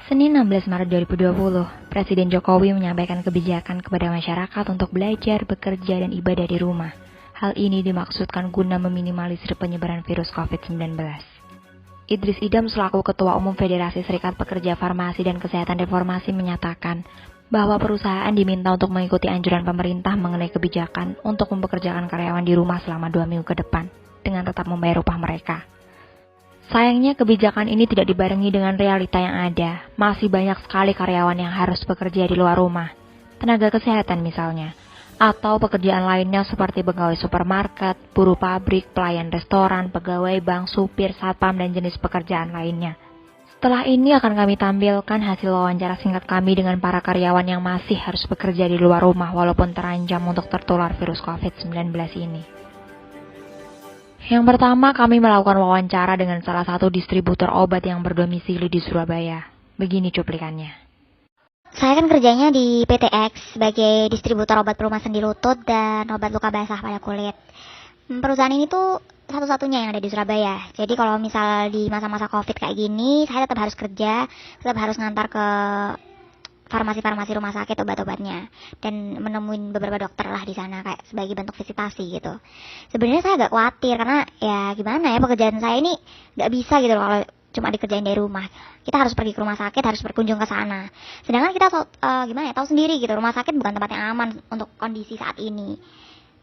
Senin 16 Maret 2020, Presiden Jokowi menyampaikan kebijakan kepada masyarakat untuk belajar, bekerja, dan ibadah di rumah. Hal ini dimaksudkan guna meminimalisir penyebaran virus COVID-19. Idris Idham selaku Ketua Umum Federasi Serikat Pekerja Farmasi dan Kesehatan Reformasi menyatakan bahwa perusahaan diminta untuk mengikuti anjuran pemerintah mengenai kebijakan untuk mempekerjakan karyawan di rumah selama 2 minggu ke depan dengan tetap membayar upah mereka. Sayangnya kebijakan ini tidak dibarengi dengan realita yang ada. Masih banyak sekali karyawan yang harus bekerja di luar rumah. Tenaga kesehatan misalnya. Atau pekerjaan lainnya seperti pegawai supermarket, buruh pabrik, pelayan restoran, pegawai bank, supir, satpam, dan jenis pekerjaan lainnya. Setelah ini akan kami tampilkan hasil wawancara singkat kami dengan para karyawan yang masih harus bekerja di luar rumah walaupun terancam untuk tertular virus COVID-19 ini. Yang pertama, kami melakukan wawancara dengan salah satu distributor obat yang berdomisili di Surabaya. Begini cuplikannya. Saya kan kerjanya di PTX sebagai distributor obat pelumasan di lutut dan obat luka basah pada kulit. Perusahaan ini tuh satu-satunya yang ada di Surabaya. Jadi kalau misal di masa-masa COVID kayak gini, saya tetap harus kerja, tetap harus ngantar ke farmasi-farmasi rumah sakit obat-obatnya dan menemuin beberapa dokter lah di sana kayak sebagai bentuk visitasi gitu. Sebenarnya saya agak khawatir karena ya gimana ya, pekerjaan saya ini nggak bisa gitu loh kalau cuma dikerjain dari rumah. Kita harus pergi ke rumah sakit, harus berkunjung ke sana. Sedangkan kita tahu sendiri gitu, rumah sakit bukan tempat yang aman untuk kondisi saat ini.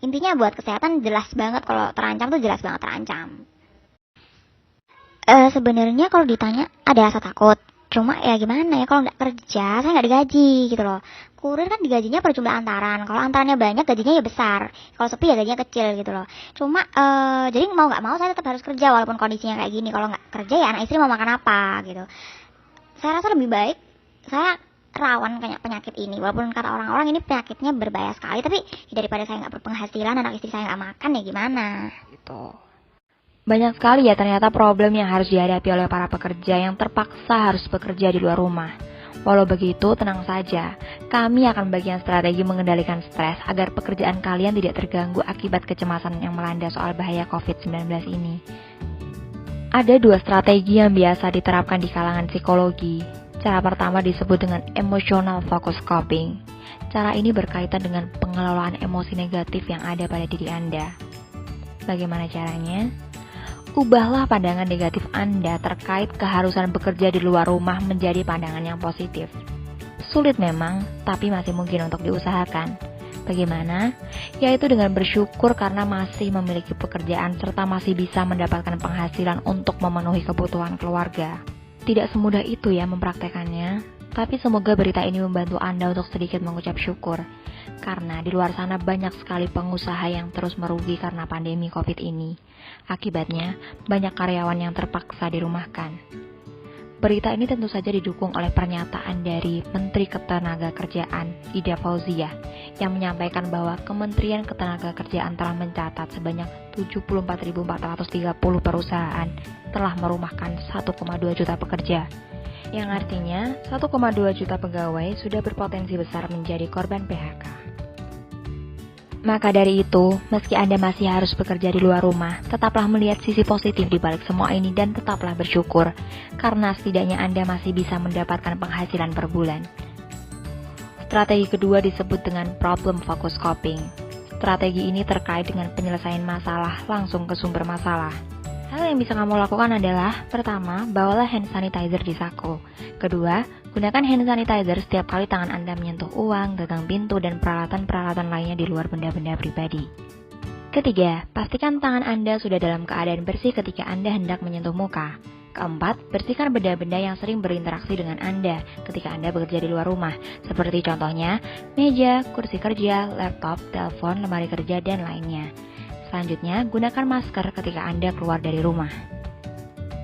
Intinya buat kesehatan jelas banget kalau terancam tuh jelas banget terancam. Sebenarnya kalau ditanya ada rasa takut. Cuma ya gimana ya, kalau nggak kerja saya nggak digaji gitu loh. Kurir kan digajinya per jumlah antaran. Kalau antarannya banyak gajinya ya besar. Kalau sepi ya gajinya kecil gitu loh. Cuma jadi mau nggak mau saya tetap harus kerja walaupun kondisinya kayak gini. Kalau nggak kerja ya anak istri mau makan apa gitu. Saya rasa lebih baik saya rawan kayak penyakit ini. Walaupun kata orang-orang ini penyakitnya berbahaya sekali, tapi ya daripada saya nggak berpenghasilan, anak istri saya nggak makan ya gimana gitu. Banyak sekali ya ternyata problem yang harus dihadapi oleh para pekerja yang terpaksa harus bekerja di luar rumah. Walau begitu, tenang saja, kami akan bagian strategi mengendalikan stres agar pekerjaan kalian tidak terganggu akibat kecemasan yang melanda soal bahaya COVID-19 ini. Ada 2 strategi yang biasa diterapkan di kalangan psikologi. Cara pertama disebut dengan emotional focus coping. Cara ini berkaitan dengan pengelolaan emosi negatif yang ada pada diri Anda. Bagaimana caranya? Ubahlah pandangan negatif Anda terkait keharusan bekerja di luar rumah menjadi pandangan yang positif. Sulit memang, tapi masih mungkin untuk diusahakan. Bagaimana? Yaitu dengan bersyukur karena masih memiliki pekerjaan serta masih bisa mendapatkan penghasilan untuk memenuhi kebutuhan keluarga. Tidak semudah itu ya mempraktekannya, tapi semoga berita ini membantu Anda untuk sedikit mengucap syukur. Karena di luar sana banyak sekali pengusaha yang terus merugi karena pandemi COVID ini. Akibatnya, banyak karyawan yang terpaksa dirumahkan. Berita ini tentu saja didukung oleh pernyataan dari Menteri Ketenagakerjaan Ida Fauziah yang menyampaikan bahwa Kementerian Ketenagakerjaan telah mencatat sebanyak 74.430 perusahaan telah merumahkan 1,2 juta pekerja. Yang artinya 1,2 juta pegawai sudah berpotensi besar menjadi korban PHK. Maka dari itu, meski Anda masih harus bekerja di luar rumah, tetaplah melihat sisi positif di balik semua ini dan tetaplah bersyukur, karena setidaknya Anda masih bisa mendapatkan penghasilan per bulan. Strategi kedua disebut dengan problem focus coping. Strategi ini terkait dengan penyelesaian masalah langsung ke sumber masalah. Hal yang bisa kamu lakukan adalah, pertama, bawalah hand sanitizer di saku. Kedua, gunakan hand sanitizer setiap kali tangan Anda menyentuh uang, gagang pintu, dan peralatan-peralatan lainnya di luar benda-benda pribadi. Ketiga, pastikan tangan Anda sudah dalam keadaan bersih ketika Anda hendak menyentuh muka. Keempat, bersihkan benda-benda yang sering berinteraksi dengan Anda ketika Anda bekerja di luar rumah, seperti contohnya meja, kursi kerja, laptop, telepon, lemari kerja, dan lainnya. Selanjutnya, gunakan masker ketika Anda keluar dari rumah.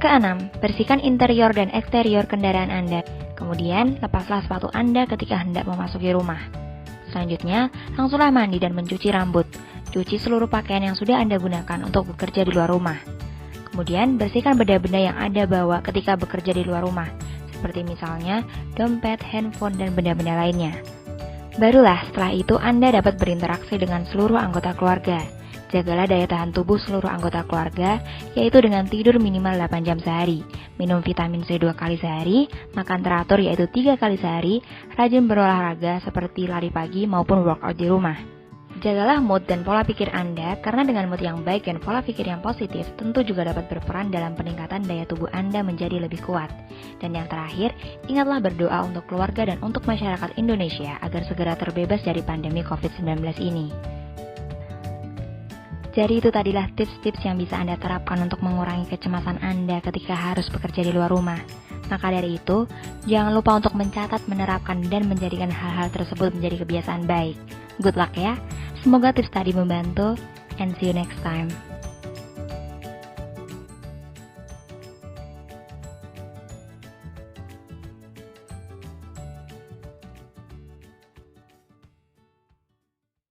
Keenam, bersihkan interior dan eksterior kendaraan Anda. Kemudian, lepaslah sepatu Anda ketika hendak memasuki rumah. Selanjutnya, langsunglah mandi dan mencuci rambut. Cuci seluruh pakaian yang sudah Anda gunakan untuk bekerja di luar rumah. Kemudian, bersihkan benda-benda yang Anda bawa ketika bekerja di luar rumah, seperti misalnya dompet, handphone, dan benda-benda lainnya. Barulah setelah itu Anda dapat berinteraksi dengan seluruh anggota keluarga. Jagalah daya tahan tubuh seluruh anggota keluarga, yaitu dengan tidur minimal 8 jam sehari, minum vitamin C 2 kali sehari, makan teratur yaitu 3 kali sehari, rajin berolahraga seperti lari pagi maupun workout di rumah. Jagalah mood dan pola pikir Anda, karena dengan mood yang baik dan pola pikir yang positif tentu juga dapat berperan dalam peningkatan daya tubuh Anda menjadi lebih kuat. Dan yang terakhir, ingatlah berdoa untuk keluarga dan untuk masyarakat Indonesia agar segera terbebas dari pandemi COVID-19 ini. Jadi itu tadilah tips-tips yang bisa Anda terapkan untuk mengurangi kecemasan Anda ketika harus bekerja di luar rumah. Maka dari itu, jangan lupa untuk mencatat, menerapkan, dan menjadikan hal-hal tersebut menjadi kebiasaan baik. Good luck ya! Semoga tips tadi membantu, and see you next time.